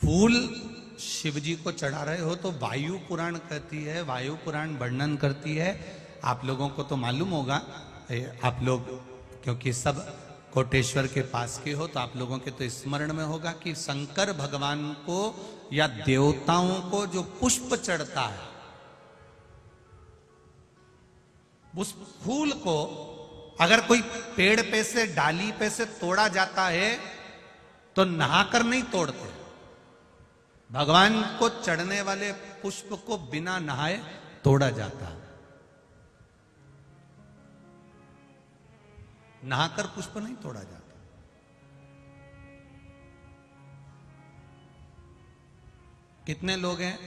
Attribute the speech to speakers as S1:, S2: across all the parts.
S1: फूल शिव जी को चढ़ा रहे हो तो वायु पुराण कहती है, वायु पुराण वर्णन करती है। आप लोगों को तो मालूम होगा, आप लोग क्योंकि सब कोटेश्वर के पास के हो तो आप लोगों के तो स्मरण में होगा कि शंकर भगवान को या देवताओं को जो पुष्प चढ़ता है, उस फूल को अगर कोई पेड़ पे से, डाली पे से तोड़ा जाता है तो नहाकर नहीं तोड़ते। भगवान को चढ़ने वाले पुष्प को बिना नहाए तोड़ा जाता है। नहाकर पुष्प नहीं तोड़ा जाता। कितने लोग हैं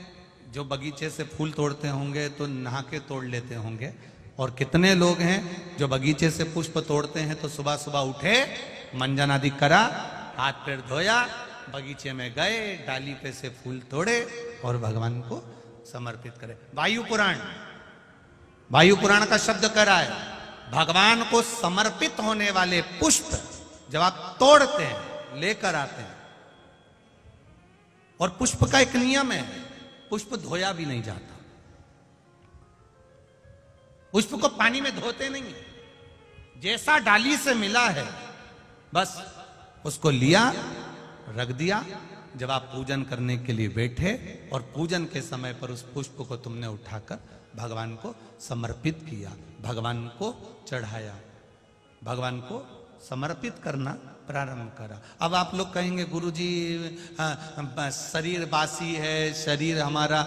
S1: जो बगीचे से फूल तोड़ते होंगे तो नहा के तोड़ लेते होंगे, और कितने लोग हैं जो बगीचे से पुष्प तोड़ते हैं तो सुबह सुबह उठे, मंजन आदि करा, हाथ पैर धोया, बगीचे में गए, डाली पे से फूल तोड़े और भगवान को समर्पित करे। वायु पुराण का शब्द करा है, भगवान को समर्पित होने वाले पुष्प जब आप तोड़ते हैं, लेकर आते हैं, और पुष्प का एक नियम है, पुष्प धोया भी नहीं जाता। पुष्प को पानी में धोते नहीं, जैसा डाली से मिला है बस उसको लिया, रख दिया। जब आप पूजन करने के लिए बैठे और पूजन के समय पर उस पुष्प को तुमने उठाकर भगवान को समर्पित किया, भगवान को चढ़ाया, भगवान को समर्पित करना प्रारंभ करा। अब आप लोग कहेंगे गुरुजी शरीर बासी है, शरीर हमारा,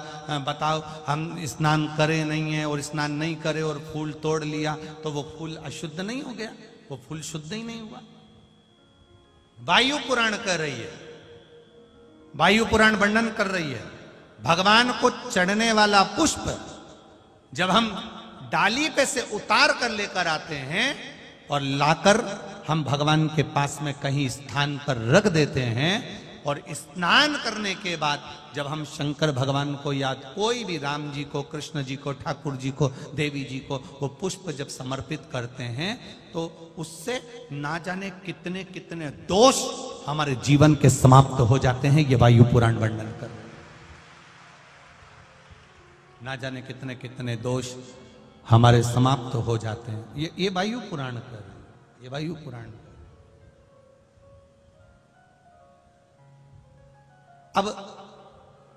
S1: बताओ हम स्नान करे नहीं है और स्नान नहीं करे और फूल तोड़ लिया तो वो फूल अशुद्ध नहीं हो गया? वो फूल शुद्ध ही नहीं हुआ। वायु पुराण कह रही है, वायु पुराण वर्णन कर रही है, भगवान को चढ़ने वाला पुष्प जब हम डाली पे से उतार कर लेकर आते हैं और लाकर हम भगवान के पास में कहीं स्थान पर रख देते हैं, और स्नान करने के बाद जब हम शंकर भगवान को याद, कोई भी, राम जी को, कृष्ण जी को, ठाकुर जी को, देवी जी को वो पुष्प जब समर्पित करते हैं तो उससे ना जाने कितने कितने दोष हमारे जीवन के समाप्त हो जाते हैं। ये वायु पुराण वर्णन कर रहे हैं। ना जाने कितने कितने दोष हमारे समाप्त हो जाते हैं। ये वायु पुराण कर रहे हैं, ये वायु पुराण। अब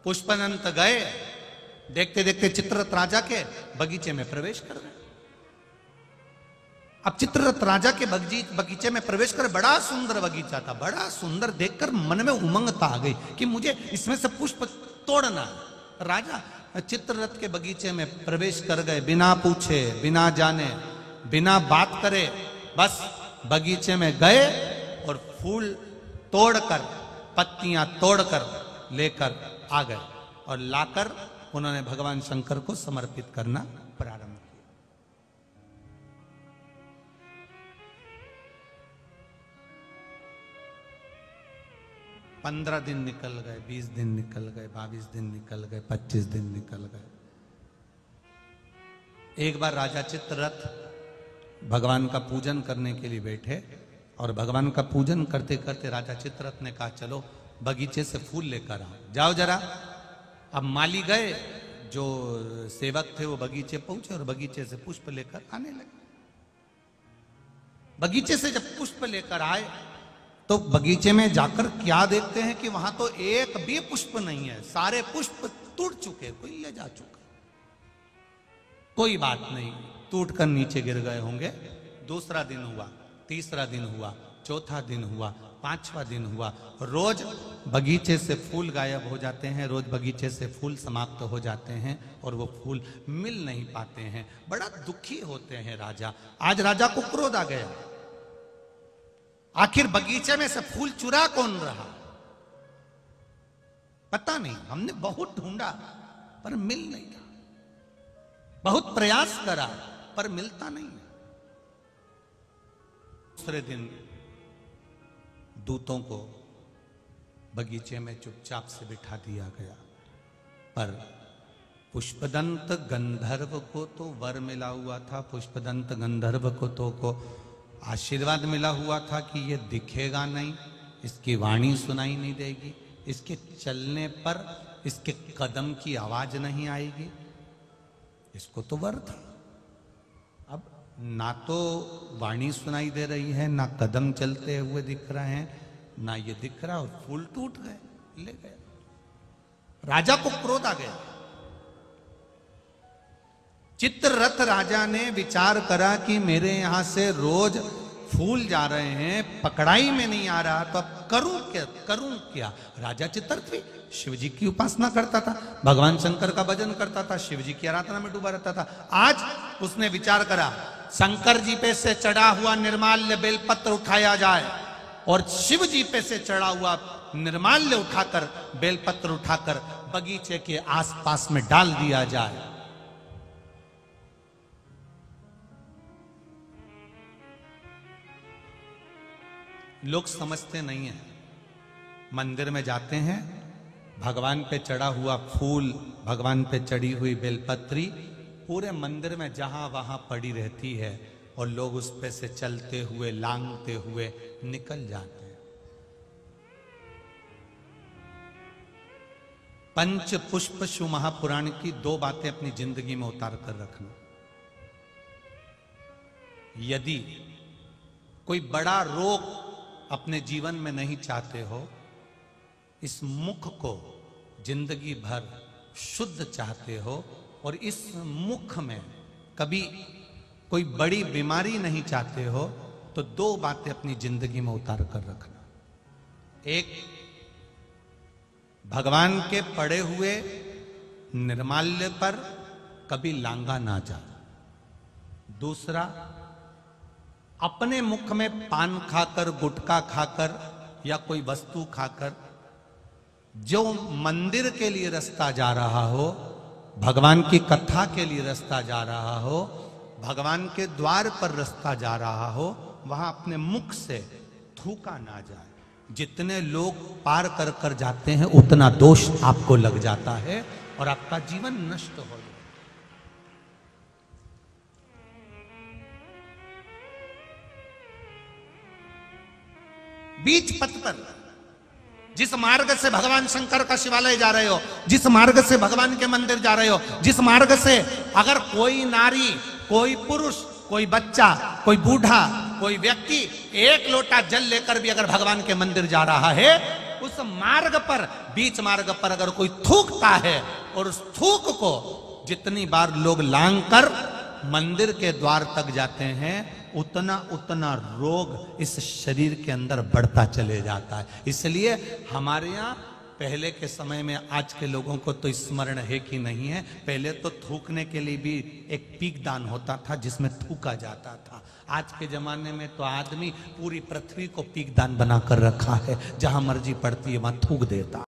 S1: पुष्पदंत गए, देखते देखते चित्ररथ राजा के बगीचे में प्रवेश कर गए। अब चित्ररथ राजा के बगीचे में प्रवेश कर, बड़ा सुंदर बगीचा था, बड़ा सुंदर, देखकर मन में उमंगता आ गई कि मुझे इसमें से पुष्प तोड़ना है। राजा चित्ररथ के बगीचे में प्रवेश कर गए, बिना पूछे, बिना जाने, बिना बात करे, बस बगीचे में गए और फूल तोड़कर, पत्तियां तोड़कर लेकर आ गए, और लाकर उन्होंने भगवान शंकर को समर्पित करना प्रारंभ किया। 15 दिन निकल गए, 20 दिन निकल गए, 22 दिन निकल गए, 25 दिन निकल गए। एक बार राजा चित्ररथ भगवान का पूजन करने के लिए बैठे, और भगवान का पूजन करते करते राजा चित्ररथ ने कहा चलो बगीचे से फूल लेकर आओ, जाओ जरा। अब माली गए, जो सेवक थे वो बगीचे पहुंचे और बगीचे से पुष्प लेकर आने लगे। बगीचे से जब पुष्प लेकर आए तो बगीचे में जाकर क्या देखते हैं कि वहां तो एक भी पुष्प नहीं है, सारे पुष्प टूट चुके, कोई ले जा चुका। कोई बात नहीं, टूट कर नीचे गिर गए होंगे। दूसरा दिन हुआ, तीसरा दिन हुआ, चौथा दिन हुआ, पांचवा दिन हुआ, रोज बगीचे से फूल गायब हो जाते हैं, रोज बगीचे से फूल समाप्त हो जाते हैं और वो फूल मिल नहीं पाते हैं। बड़ा दुखी होते हैं राजा। आज राजा को क्रोध आ गया, आखिर बगीचे में से फूल चुरा कौन रहा? पता नहीं, हमने बहुत ढूंढा पर मिल नहीं रहा, बहुत प्रयास करा पर मिलता नहीं। दूसरे दिन दूतों को बगीचे में चुपचाप से बिठा दिया गया, पर पुष्पदंत गंधर्व को तो वर मिला हुआ था, पुष्पदंत गंधर्व को आशीर्वाद मिला हुआ था कि ये दिखेगा नहीं, इसकी वाणी सुनाई नहीं देगी, इसके चलने पर इसके कदम की आवाज नहीं आएगी, इसको तो वर था। अब ना तो वाणी सुनाई दे रही है, ना कदम चलते हुए दिख रहे हैं, ना ये दिख रहा, और फूल टूट गए, ले गए। राजा को क्रोध आ गया। चित्ररथ राजा ने विचार करा कि मेरे यहां से रोज फूल जा रहे हैं, पकड़ाई में नहीं आ रहा, तो अब करूं क्या। राजा चित्ररथ शिव जी की उपासना करता था, भगवान शंकर का भजन करता था, शिव जी की आराधना में डूबा रहता था। आज उसने विचार करा शंकर जी पे से चढ़ा हुआ निर्माल्य बेलपत्र उठाया जाए और शिव जी पे से चढ़ा हुआ निर्माल्य उठाकर, बेलपत्र उठाकर बगीचे के आसपास में डाल दिया जाए। लोग समझते नहीं है, मंदिर में जाते हैं, भगवान पे चढ़ा हुआ फूल, भगवान पे चढ़ी हुई बेलपत्री पूरे मंदिर में जहां वहां पड़ी रहती है, और लोग उस पे से चलते हुए, लांघते हुए निकल जाते हैं। पंच पुष्प शिव महापुराण की 2 बातें अपनी जिंदगी में उतार कर रखना। यदि कोई बड़ा रोग अपने जीवन में नहीं चाहते हो, इस मुख को जिंदगी भर शुद्ध चाहते हो, और इस मुख में कभी कोई बड़ी बीमारी नहीं चाहते हो, तो 2 बातें अपनी जिंदगी में उतार कर रखना। एक, भगवान के पड़े हुए निर्माल्य पर कभी लांगा ना जा। दूसरा, अपने मुख में पान खाकर, गुटखा खाकर या कोई वस्तु खाकर जो मंदिर के लिए रास्ता जा रहा हो, भगवान की कथा के लिए रास्ता जा रहा हो, भगवान के द्वार पर रास्ता जा रहा हो, वहां अपने मुख से थूका ना जाए। जितने लोग पार कर कर जाते हैं उतना दोष आपको लग जाता है और आपका जीवन नष्ट हो जाता है। बीच पथ पर, जिस मार्ग से भगवान शंकर का शिवालय जा रहे हो, जिस मार्ग से भगवान के मंदिर जा रहे हो, जिस मार्ग से अगर कोई नारी, कोई पुरुष, कोई बच्चा, कोई बूढ़ा, कोई व्यक्ति 1 लोटा जल लेकर भी अगर भगवान के मंदिर जा रहा है, उस मार्ग पर, बीच मार्ग पर अगर कोई थूकता है और उस थूक को जितनी बार लोग लांग कर मंदिर के द्वार तक जाते हैं, उतना उतना रोग इस शरीर के अंदर बढ़ता चले जाता है। इसलिए हमारे यहाँ पहले के समय में, आज के लोगों को तो स्मरण है कि नहीं है, पहले तो थूकने के लिए भी एक पीक दान होता था जिसमें थूका जाता था। आज के जमाने में तो आदमी पूरी पृथ्वी को पीक दान बना कर रखा है, जहां मर्जी पड़ती है वहां थूक देता।